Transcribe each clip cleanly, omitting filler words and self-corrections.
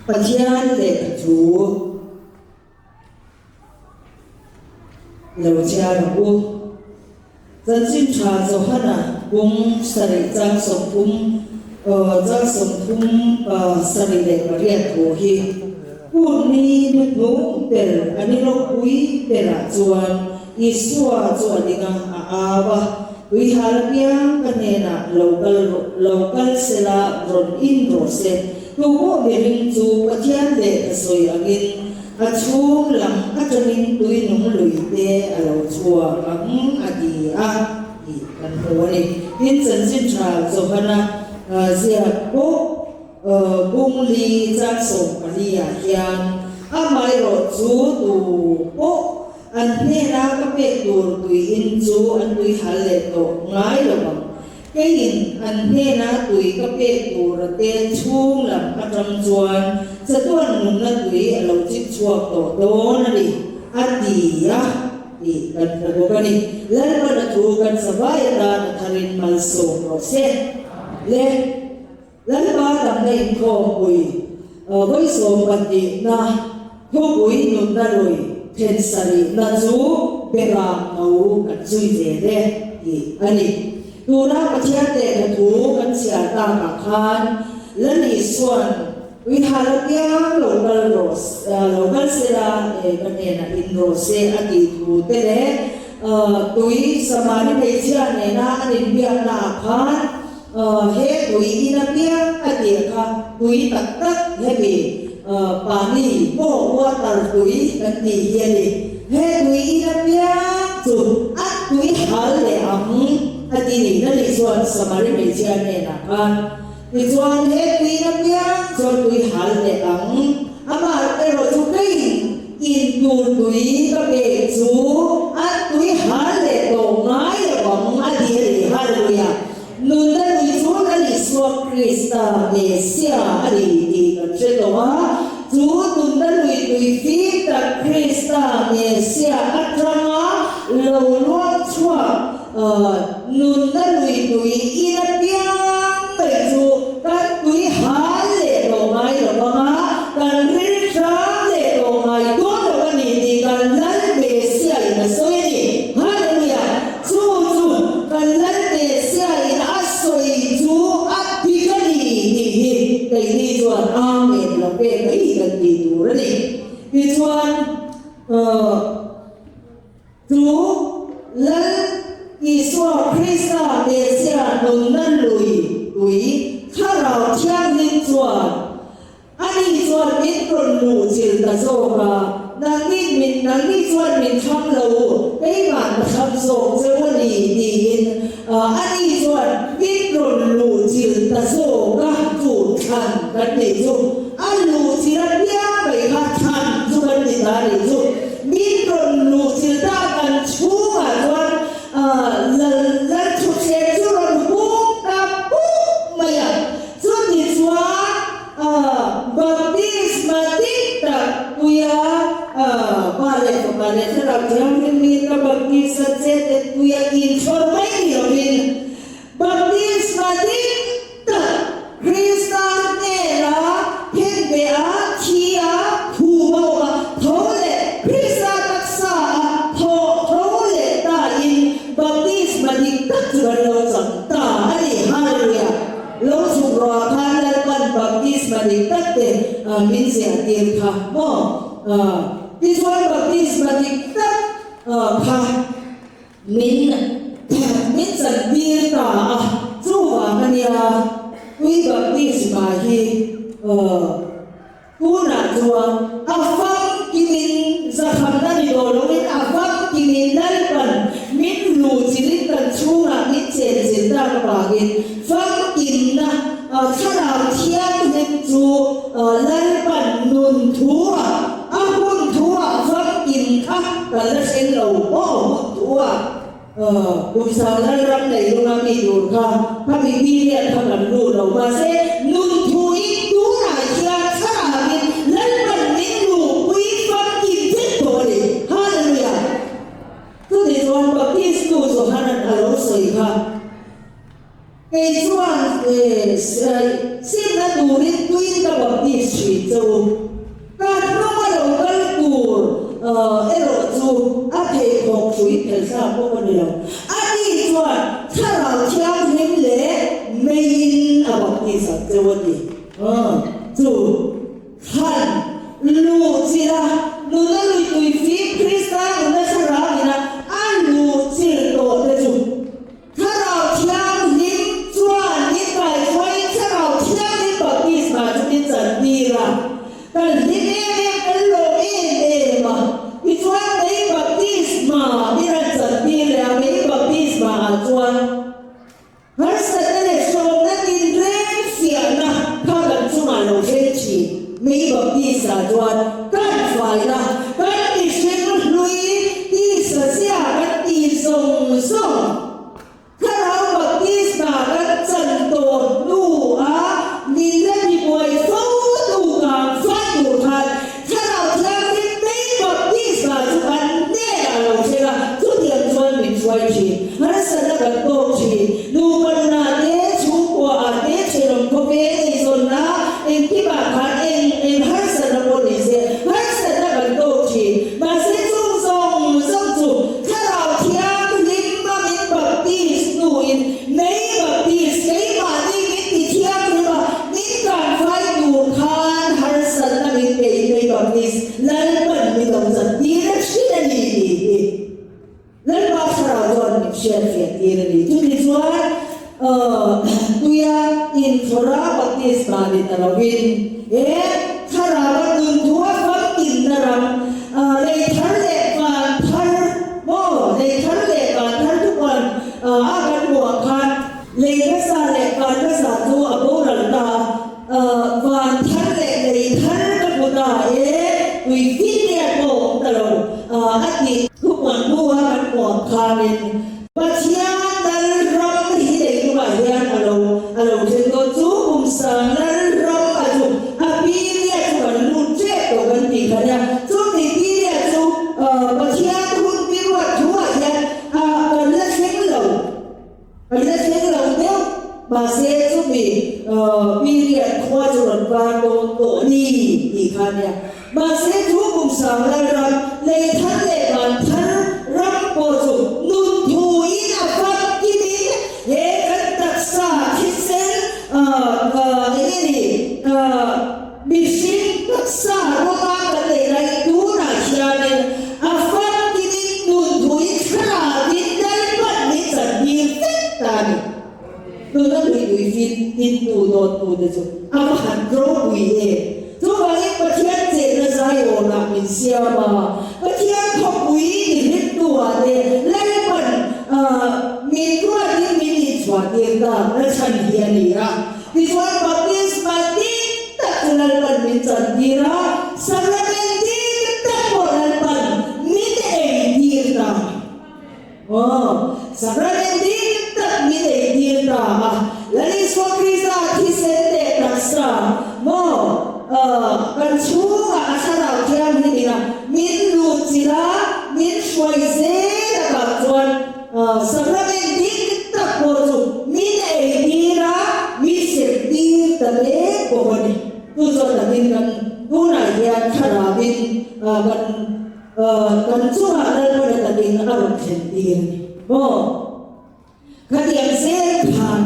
Pathian le thu lo cha ru dân xin trả cho hắn à cũng sari trang sông thum trang sông thum sari le bariat ho hi puni nu per ani lo pui pera chuan isua chuan dinga awa ui halpiang kanena local sela ron in rose tu mo bering chu pathian le soi agin achung lam atamin tui nung lui te alo chua ang adi a i kan honi in chen sin tra johana zia ko bung li cha so palia hian amai ro chu tu o an he na ka pe tur tui in chu an tui hal le to ngai lo bang cái in an he na tui ka pe tur te chung lam atam chuan sa tuan nung na tui alo chik chuak to do na ri ati ya i kan ko ka ni lan ba na thu kan sabai ra na tharin mal so ro se le lan ba dam nei ko pui voi so kan ti na ho pui nun na roi then sari na chu bera au kan chui je de i ani tu na pathian te ka thu kan sia ta ka khan lan i suan ui halapiang local sila kanena in rose ati thu te le tui samani pe chia ne na anin bia na khan he tui ina piang ati kha tui tak tak he bi pani po wa tar tui kan ti ye ni he tui ina piang chu at tui hal le am ati ni na ni suan samani pe chia ne na khan thì chuan hết quý năm nhá cho quý hal để ắng ama cái rồi chú cái in tu quý các bề chú ăn quý hal để tổ ngái để bóng ăn đi để hallelujah nun đã quý chú đã đi xuống Christa để xia đi đi cái chuyện đó chú nun đã quý phi ta Christa để xia ăn trăng lâu luôn chua nun đã quý in bia tại chú kan tui hal le lo mai lo ma kan ri tra le lo mai ko lo ni ni kan lan be sia ina soi ni hallelujah chu kan lan be sia ina soi chu at pi ka ni ni kai ni chuan amen lo pe kai kan ti tu ra ni pi chuan chu lan Isua Krista be sia nong nan lui khá rào thiên linh chuan anh chuan biết còn ngủ chịu ta dô mà nàng nghĩ chuan mình thăm lâu cái bản thăm dô cho đi in anh chuan biết còn ngủ chịu ta dô các chủ thần các để dùng anh ngủ chịu ra bia bảy các thần cho các để ta để dùng biết còn ngủ chịu ta cần chú mà chuan lần chụp xe cho rồi baptisma kita kuya balik serap jangan minta baptisma sete kuya informasi baptisma kita Kristus nera hembea kia kubawa thole Kristus taksa thole tain baptisma kita jual santa hari hallelujah lo sumro khalan kan baptisma dikte min se atir kha mo visual baptisma dikte kha min san bir ta chu wa kania ui baptisma hi kuna chuan afam kimin zakham na ni do lo min afam kimin dal pan min lu chilin kan chura min chen chen ta pa gin fam kin na khara thian hen chu lan pan nun thua ahun thua fam kin kha kan la sen lo o thua cùng sao lan ram nei lu na mi dur kha pa mi bi le tha kan lu lo ma se nun thui tu na chia khara gin lan pan min lu ui fam kin thit to ni hallelujah tu ni chuan baptist tu so hanan alo soi kha cái chuan xin na tu tu rin tuin ka baptistry so kan no ma lo kal tu ero chu a thei khok chui phel sa ko ni lo ani chuan tharau thiam him le mein a baptist so ni chu han lu chira lu na lu tui fi krista lu na sara ni na an lu chir to de chu tharau thiam him chuan ni kai khoi tharau thiam ni baptist ma chu ni chan ni ra kan ni ne kan lo e ma i chuan nei baptist ma ni ra chan ni le mai baptist ma chuan har sa ne so na tin ren sia na ka kan chu ma lo fe chi mai baptist a chuan kan fai na kan ti shen lui ti sa sia kan ti song song tharau baptist ma kan chan to lu a ni le ni boy so tu ka fa tu khan tharau thang ni mai baptist ma chu kan ne a lo che la chu tian chuan min chuai chi har sa na kan to chi lu kan na te chu kwa a te che rom ko pe ni son na en ti ba khan en har sa na ko ni se har sa na kan to chi ma se chu song song chu tharau thiam ni ma min baptist nu in nei baptist nei ma ni min ti thiam ni ma min kan fai tu khan har sa na min pe nei baptist lan ban mi dong san ti ra shi na ni lan ba tharau don mi share fe ti ra ni chu ni chuan tuya in thora baptist ma ni tarawin thara ba dun thua fam in naram le thar le kan thar mo le thar le kan thar tu kan a kan bo khan le ka sa le kan ka sa tu a bo ral ta van thar le thar ka bo ta wi fi le ko ta lo a ti tu kan bo kan bo khan pa chia dal ram hi le ku ba hian alo the ko chu um sang dal ram a chu a pi le chu kan lu che to kan ti kha ya chu ti pi le chu pa chia tu pi wa chu a ya kan la cheng lo de ba se chu bi pi le khwa chu ran ba to ni ti kha ya ba se chu um sang dal ram le than le kan than ram po chu nun thu in a fa ki ni he kan tak sa ki sen mission tak sa ro ba ka le rai tu na hia ne a fa ki ni nun thu in khra din dal pa ni sa ni ta ni tu na lui fin tin tu do tu de chu a ma han ro wi tu ba ni pa thian che na sai o na min sia ma pa thian khop wi ni hit tu a de lai pan min tu a ni min ni chwa ti ta na chan hi ni ra ti chwa baptist ma ti ta kunal pan min chan ti ra sakramenti ta koral pan min e ti ra sakramenti ta min e ti ra lali so krista ti se te ta sa mo kan chu a sarau thiam ni na min lu chira min shwai se da ka chuan sakramenti ta ko chu min e ti ra mi se ti ta le ko ni tu zo da min kan tu na ya thara bin kan chu a dal ko da din a ro khen ti ni mo ka tiang se khan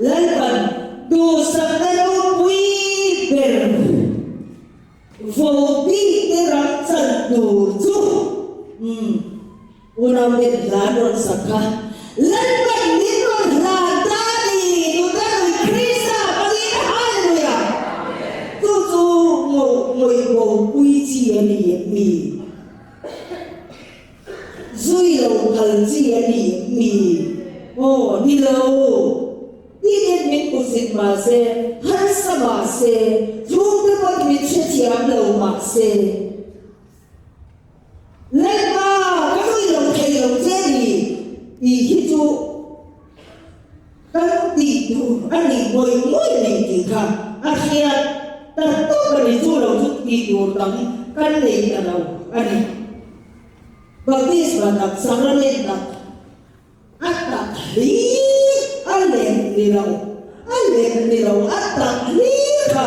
lan ban du sak na lo pui ber vô bi te ram chan du chu unam de la ron sakha lan ban ni ron la ta ni du da krista bagi hallelujah tu chu ngoi bo pui chi ani mi zui lo khal chi ani mi ni lo Idet min kusit ma se har sa ma se chung te pot mit che thiam lo ma se le ba ka lui lo thei lo che ni i hi chu kan ti tu ani moi ni ti kha a khia ta to ka ni chu lo chu ti tu tam kan le ta lo ani baptist ba tak sakramen tak atta li alem ni lo at tak li kha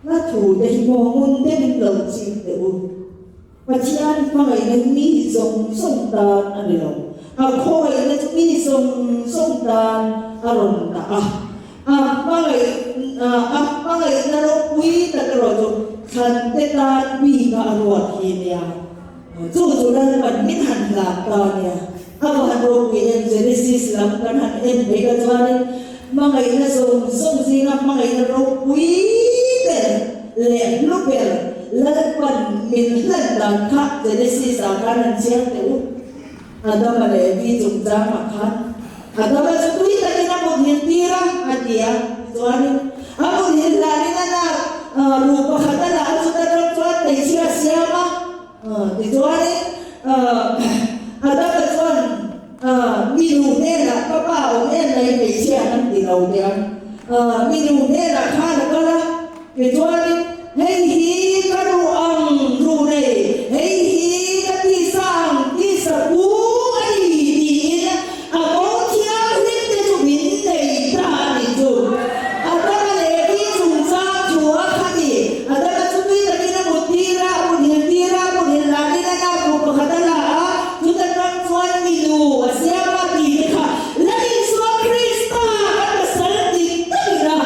那土的我们的冷静的我，把钱放在那米中送单安尼咯，放在那米中送单阿龙的放在那个位的个咯，看得单位个罗天呀，做人本命很难的呀，很多别人觉得是什么跟很每个做的。mga ina song sina mga ina ro puiben le lupel lalpan min lan kha de si sa kan chiang te u ada male bi chung cha ma khan ada ba su tui ta na mo hin tira adia tuani amu hin la ni na ru pa khata la su ta ro chwa te sia sia ma ti tuani ada ba chuan mi nu ne la pa pa o ne nei pe sia nan ti lo dia mi nu ne la kha la ka la ke chuan hei hi ka ru ang ru nei hei hi ka ti sang ti sa u ai ni a ko tia ni te chu min nei ta ni chu a ta le ki chu sa chu a kha ni a ta ka chu ni ta ni na mo ti ra mo ni la ni na na ko pa kha la chu ta ran chuan mi nu a sia ma ti kha la ni so krista ka sa ti ta ra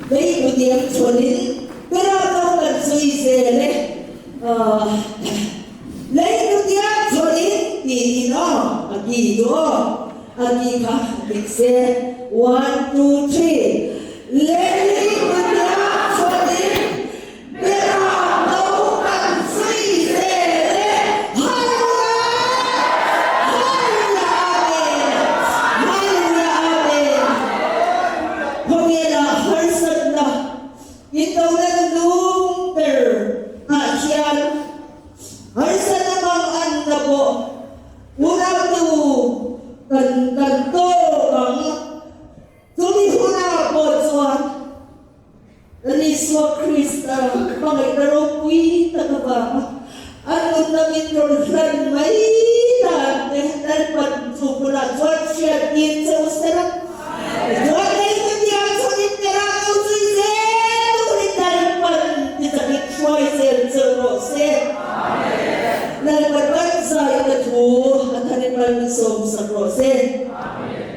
lấy một điểm cho đến cái đó đâu cần suy dè đấy lấy một điểm cho đến thì nó gì đó gì cả mình sẽ 1, 2, 3 lấy một điểm cho đến cái đó đâu cần suy dè đấy có nghĩa là hơi sân đó nhưng đâu là đúng từ chian hơi sân là bằng ăn là bộ una tu cần tô bằng tôi đi huna bộ chuan Liswa Krista bằng cái đó quý ta các bạn anh muốn mình rồi lần mấy là để đánh bật chụp là chuan chuyện nhìn cho sẽ lắm chuan đấy cái gì cho nên cái đó tôi suy dễ tôi đi đánh bật thì ta biết chuan dễ giờ rồi sẽ đánh bật bắt giải cái thú anh ta đi bật sống sạch rồi sẽ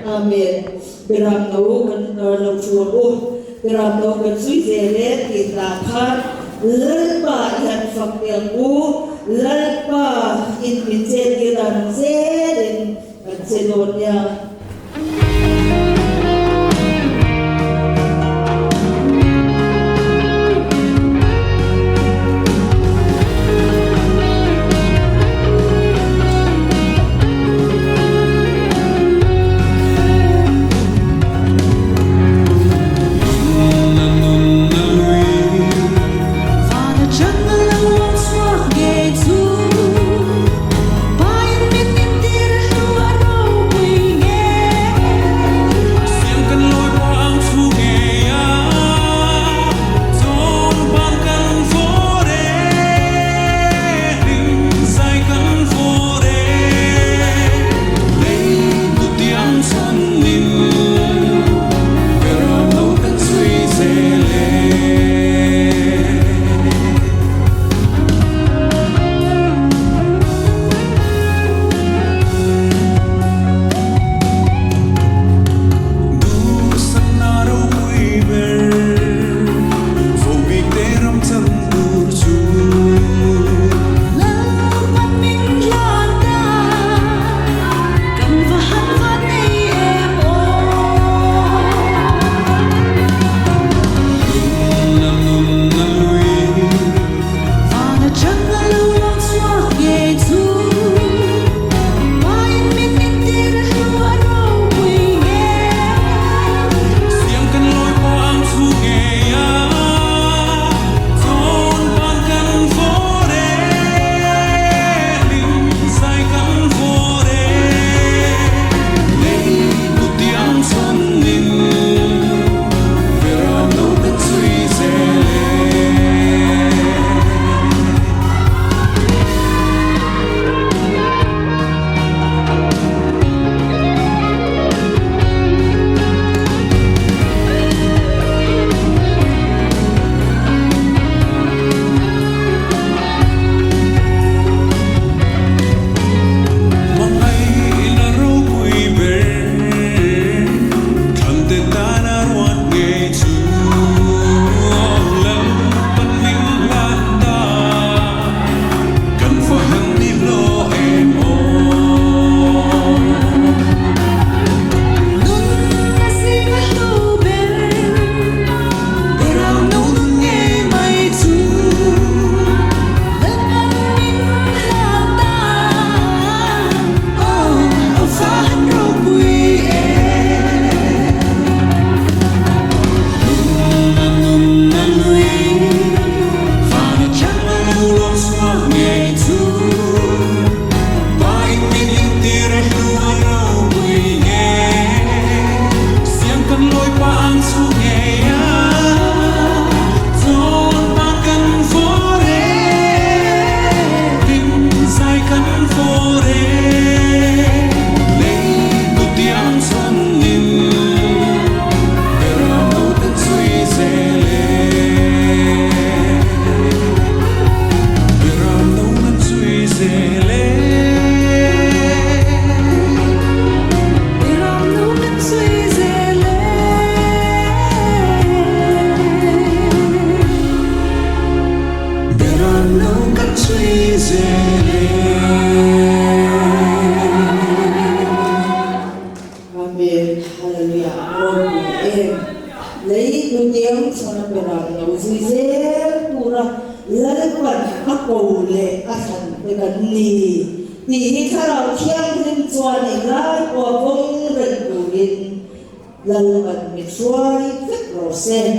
Amen beram nấu cần nấu chuan u beram nấu cần suy dễ đấy thì ta khát lớn bà hiện phật tiền u lớn bà in mình trên kia đàn dễ đến trên đồn nhà Hãy subscribe cho kênh Ghiền Mì Gõ để không bỏ lỡ tu tiếng cho nó về làm nhiều gì dễ tu ra lấy quần áp cầu lệ áp thành cái gần nì thì khi nào thiêng lên cho này ra của vong rừng đủ điện lần gần bị xoay rất rõ ràng